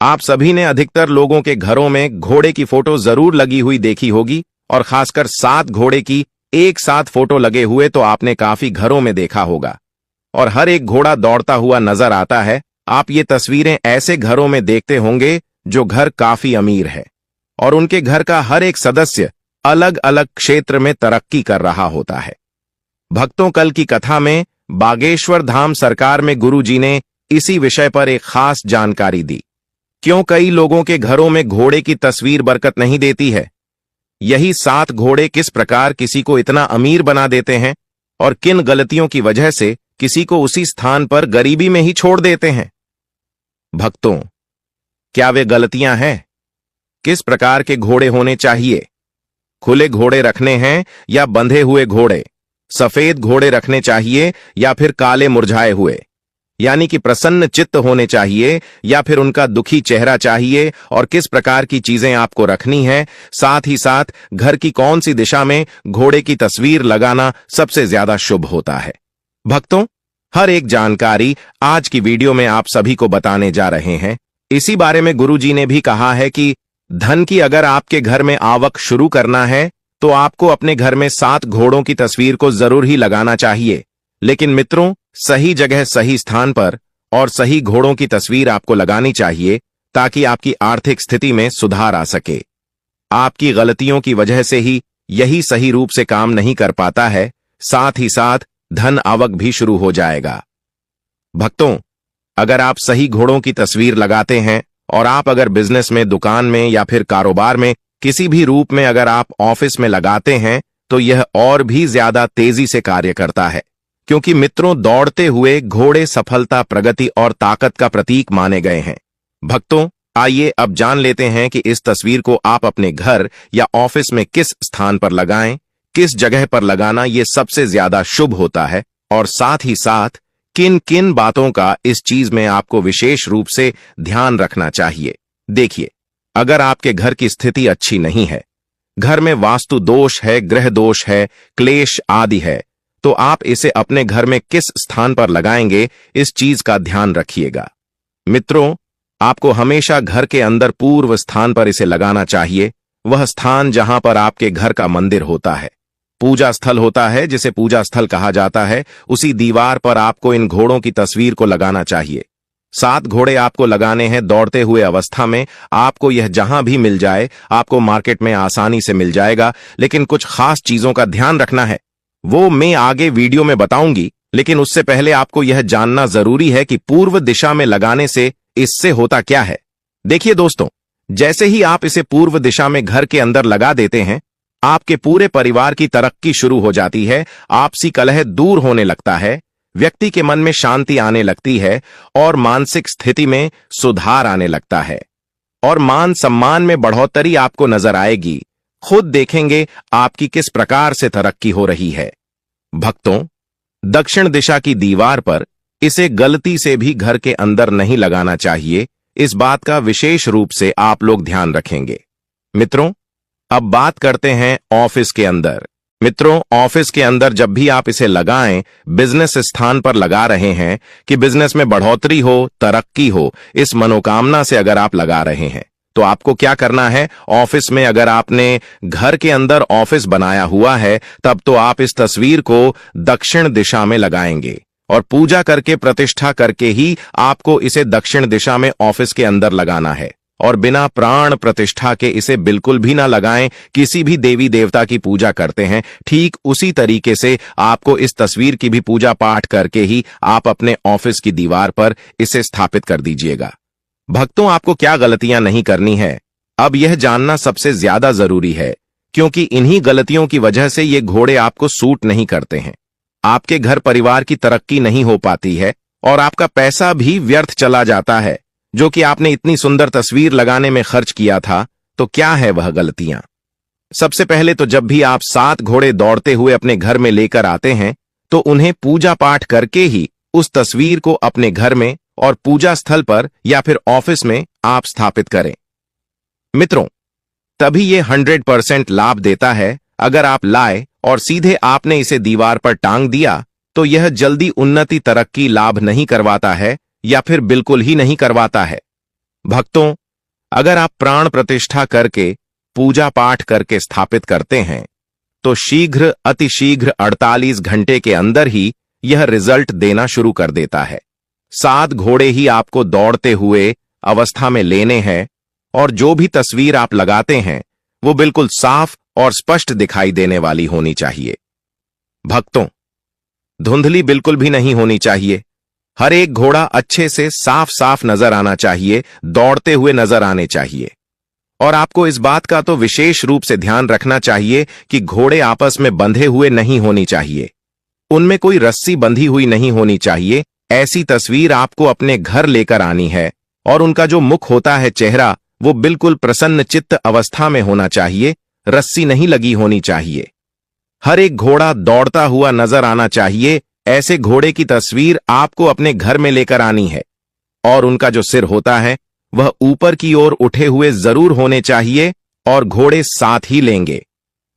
आप सभी ने अधिकतर लोगों के घरों में घोड़े की फोटो जरूर लगी हुई देखी होगी, और खासकर 7 घोड़े की एक साथ फोटो लगे हुए तो आपने काफी घरों में देखा होगा। और हर एक घोड़ा दौड़ता हुआ नजर आता है। आप ये तस्वीरें ऐसे घरों में देखते होंगे जो घर काफी अमीर है और उनके घर का हर एक सदस्य अलग अलग क्षेत्र में तरक्की कर रहा होता है। भक्तों, कल की कथा में बागेश्वर धाम सरकार में गुरुजी ने इसी विषय पर एक खास जानकारी दी। क्यों कई लोगों के घरों में घोड़े की तस्वीर बरकत नहीं देती है, यही 7 घोड़े किस प्रकार किसी को इतना अमीर बना देते हैं और किन गलतियों की वजह से किसी को उसी स्थान पर गरीबी में ही छोड़ देते हैं। भक्तों, क्या वे गलतियां हैं? किस प्रकार के घोड़े होने चाहिए? खुले घोड़े रखने हैं या बंधे हुए घोड़े? सफेद घोड़े रखने चाहिए या फिर काले मुरझाए हुए? यानी कि प्रसन्न चित्त होने चाहिए या फिर उनका दुखी चेहरा चाहिए? और किस प्रकार की चीजें आपको रखनी है? साथ ही साथ घर की कौन सी दिशा में घोड़े की तस्वीर लगाना सबसे ज्यादा शुभ होता है? भक्तों, हर एक जानकारी आज की वीडियो में आप सभी को बताने जा रहे हैं। इसी बारे में गुरुजी ने भी कहा है कि धन की अगर आपके घर में आवक शुरू करना है तो आपको अपने घर में 7 घोड़ों की तस्वीर को जरूर ही लगाना चाहिए। लेकिन मित्रों, सही जगह सही स्थान पर और सही घोड़ों की तस्वीर आपको लगानी चाहिए ताकि आपकी आर्थिक स्थिति में सुधार आ सके। आपकी गलतियों की वजह से ही यही सही रूप से काम नहीं कर पाता है, साथ ही साथ धन आवक भी शुरू हो जाएगा। भक्तों, अगर आप सही घोड़ों की तस्वीर लगाते हैं और आप अगर बिजनेस में, दुकान में या फिर कारोबार में किसी भी रूप में अगर आप ऑफिस में लगाते हैं तो यह और भी ज्यादा तेजी से कार्य करता है, क्योंकि मित्रों, दौड़ते हुए घोड़े सफलता, प्रगति और ताकत का प्रतीक माने गए हैं। भक्तों, आइए अब जान लेते हैं कि इस तस्वीर को आप अपने घर या ऑफिस में किस स्थान पर लगाएं, किस जगह पर लगाना ये सबसे ज्यादा शुभ होता है और साथ ही साथ किन किन बातों का इस चीज में आपको विशेष रूप से ध्यान रखना चाहिए। देखिए, अगर आपके घर की स्थिति अच्छी नहीं है, घर में वास्तु दोष है, ग्रह दोष है, क्लेश आदि है, तो आप इसे अपने घर में किस स्थान पर लगाएंगे, इस चीज का ध्यान रखिएगा। मित्रों, आपको हमेशा घर के अंदर पूर्व स्थान पर इसे लगाना चाहिए, वह स्थान जहां पर आपके घर का मंदिर होता है, पूजा स्थल होता है, जिसे पूजा स्थल कहा जाता है। उसी दीवार पर आपको इन घोड़ों की तस्वीर को लगाना चाहिए। 7 घोड़े आपको लगाने हैं दौड़ते हुए अवस्था में। आपको यह जहां भी मिल जाए, आपको मार्केट में आसानी से मिल जाएगा, लेकिन कुछ खास चीजों का ध्यान रखना है, वो मैं आगे वीडियो में बताऊंगी। लेकिन उससे पहले आपको यह जानना जरूरी है कि पूर्व दिशा में लगाने से इससे होता क्या है। देखिए दोस्तों, जैसे ही आप इसे पूर्व दिशा में घर के अंदर लगा देते हैं, आपके पूरे परिवार की तरक्की शुरू हो जाती है, आपसी कलह दूर होने लगता है, व्यक्ति के मन में शांति आने लगती है और मानसिक स्थिति में सुधार आने लगता है और मान सम्मान में बढ़ोतरी आपको नजर आएगी। खुद देखेंगे आपकी किस प्रकार से तरक्की हो रही है। भक्तों, दक्षिण दिशा की दीवार पर इसे गलती से भी घर के अंदर नहीं लगाना चाहिए। इस बात का विशेष रूप से आप लोग ध्यान रखेंगे। मित्रों, अब बात करते हैं ऑफिस के अंदर। मित्रों, ऑफिस के अंदर जब भी आप इसे लगाएं, बिजनेस स्थान पर लगा रहे हैं कि बिजनेस में बढ़ोतरी हो, तरक्की हो, इस मनोकामना से अगर आप लगा रहे हैं तो आपको क्या करना है। ऑफिस में अगर आपने घर के अंदर ऑफिस बनाया हुआ है, तब तो आप इस तस्वीर को दक्षिण दिशा में लगाएंगे और पूजा करके, प्रतिष्ठा करके ही आपको इसे दक्षिण दिशा में ऑफिस के अंदर लगाना है। और बिना प्राण प्रतिष्ठा के इसे बिल्कुल भी ना लगाएं। किसी भी देवी देवता की पूजा करते हैं, ठीक उसी तरीके से आपको इस तस्वीर की भी पूजा पाठ करके ही आप अपने ऑफिस की दीवार पर इसे स्थापित कर दीजिएगा। भक्तों, आपको क्या गलतियां नहीं करनी है, अब यह जानना सबसे ज्यादा जरूरी है, क्योंकि इन्हीं गलतियों की वजह से ये घोड़े आपको सूट नहीं करते हैं। आपके घर परिवार की तरक्की नहीं हो पाती है और आपका पैसा भी व्यर्थ चला जाता है, जो कि आपने इतनी सुंदर तस्वीर लगाने में खर्च किया था। तो क्या है वह गलतियां? सबसे पहले तो जब भी आप 7 घोड़े दौड़ते हुए अपने घर में लेकर आते हैं, तो उन्हें पूजा पाठ करके ही उस तस्वीर को अपने घर में और पूजा स्थल पर या फिर ऑफिस में आप स्थापित करें। मित्रों, तभी ये 100% लाभ देता है। अगर आप लाए और सीधे आपने इसे दीवार पर टांग दिया, तो यह जल्दी उन्नति, तरक्की, लाभ नहीं करवाता है या फिर बिल्कुल ही नहीं करवाता है। भक्तों, अगर आप प्राण प्रतिष्ठा करके पूजा पाठ करके स्थापित करते हैं तो शीघ्र अतिशीघ्र 48 घंटे के अंदर ही यह रिजल्ट देना शुरू कर देता है। 7 घोड़े ही आपको दौड़ते हुए अवस्था में लेने हैं और जो भी तस्वीर आप लगाते हैं वो बिल्कुल साफ और स्पष्ट दिखाई देने वाली होनी चाहिए। भक्तों, धुंधली बिल्कुल भी नहीं होनी चाहिए। हर एक घोड़ा अच्छे से साफ साफ नजर आना चाहिए, दौड़ते हुए नजर आने चाहिए। और आपको इस बात का तो विशेष रूप से ध्यान रखना चाहिए कि घोड़े आपस में बंधे हुए नहीं होनी चाहिए, उनमें कोई रस्सी बंधी हुई नहीं होनी चाहिए। ऐसी तस्वीर आपको अपने घर लेकर आनी है और उनका जो मुख होता है, चेहरा, वो बिल्कुल प्रसन्न चित्त अवस्था में होना चाहिए, रस्सी नहीं लगी होनी चाहिए। हर एक घोड़ा दौड़ता हुआ नजर आना चाहिए। ऐसे घोड़े की तस्वीर आपको अपने घर में लेकर आनी है और उनका जो सिर होता है वह ऊपर की ओर उठे हुए जरूर होने चाहिए और घोड़े साथ ही लेंगे।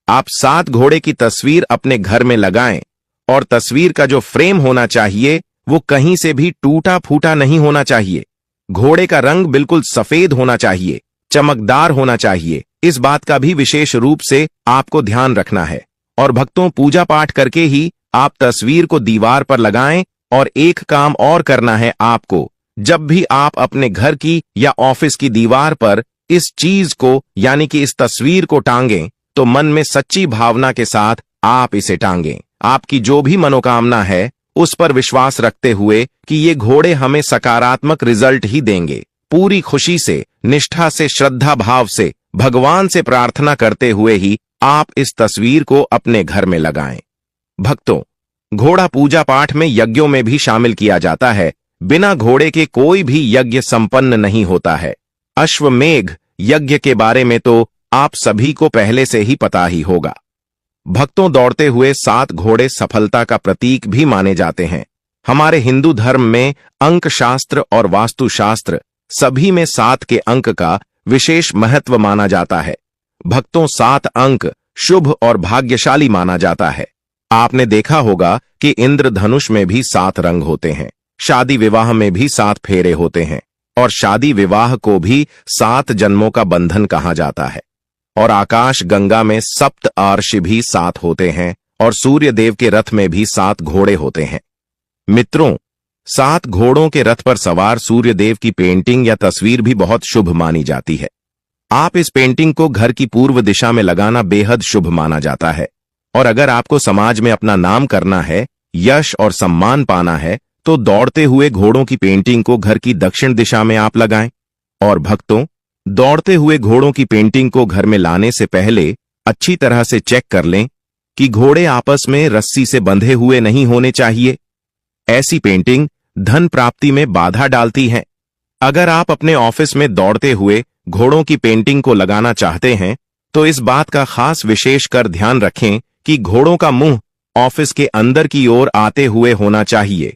आप 7 घोड़े की तस्वीर अपने घर में लगाएं और तस्वीर का जो फ्रेम होना चाहिए वो कहीं से भी टूटा फूटा नहीं होना चाहिए। घोड़े का रंग बिल्कुल सफेद होना चाहिए, चमकदार होना चाहिए। इस बात का भी विशेष रूप से आपको ध्यान रखना है। और भक्तों, पूजा पाठ करके ही आप तस्वीर को दीवार पर लगाएं। और एक काम और करना है आपको, जब भी आप अपने घर की या ऑफिस की दीवार पर इस चीज को यानी कि इस तस्वीर को टांगें तो मन में सच्ची भावना के साथ आप इसे टांगें। आपकी जो भी मनोकामना है उस पर विश्वास रखते हुए कि ये घोड़े हमें सकारात्मक रिजल्ट ही देंगे। पूरी खुशी से, निष्ठा से, श्रद्धा भाव से, भगवान से प्रार्थना करते हुए ही आप इस तस्वीर को अपने घर में लगाएं। भक्तों, घोड़ा पूजा पाठ में यज्ञों में भी शामिल किया जाता है। बिना घोड़े के कोई भी यज्ञ संपन्न नहीं होता है। अश्वमेघ यज्ञ के बारे में तो आप सभी को पहले से ही पता ही होगा। भक्तों, दौड़ते हुए 7 घोड़े सफलता का प्रतीक भी माने जाते हैं। हमारे हिंदू धर्म में अंक शास्त्र और वास्तुशास्त्र सभी में 7 के अंक का विशेष महत्व माना जाता है। भक्तों, 7 अंक शुभ और भाग्यशाली माना जाता है। आपने देखा होगा कि इंद्रधनुष में भी 7 रंग होते हैं, शादी विवाह में भी 7 फेरे होते हैं और शादी विवाह को भी 7 जन्मों का बंधन कहा जाता है। और आकाश गंगा में 7 आर्षि भी 7 होते हैं और सूर्य देव के रथ में भी 7 घोड़े होते हैं। मित्रों, 7 घोड़ों के रथ पर सवार सूर्य देव की पेंटिंग या तस्वीर भी बहुत शुभ मानी जाती है। आप इस पेंटिंग को घर की पूर्व दिशा में लगाना बेहद शुभ माना जाता है। और अगर आपको समाज में अपना नाम करना है, यश और सम्मान पाना है तो दौड़ते हुए घोड़ों की पेंटिंग को घर की दक्षिण दिशा में आप लगाएं। और भक्तों, दौड़ते हुए घोड़ों की पेंटिंग को घर में लाने से पहले अच्छी तरह से चेक कर लें कि घोड़े आपस में रस्सी से बंधे हुए नहीं होने चाहिए। ऐसी पेंटिंग धन प्राप्ति में बाधा डालती है। अगर आप अपने ऑफिस में दौड़ते हुए घोड़ों की पेंटिंग को लगाना चाहते हैं तो इस बात का खास विशेष कर ध्यान रखें कि घोड़ों का मुंह ऑफिस के अंदर की ओर आते हुए होना चाहिए।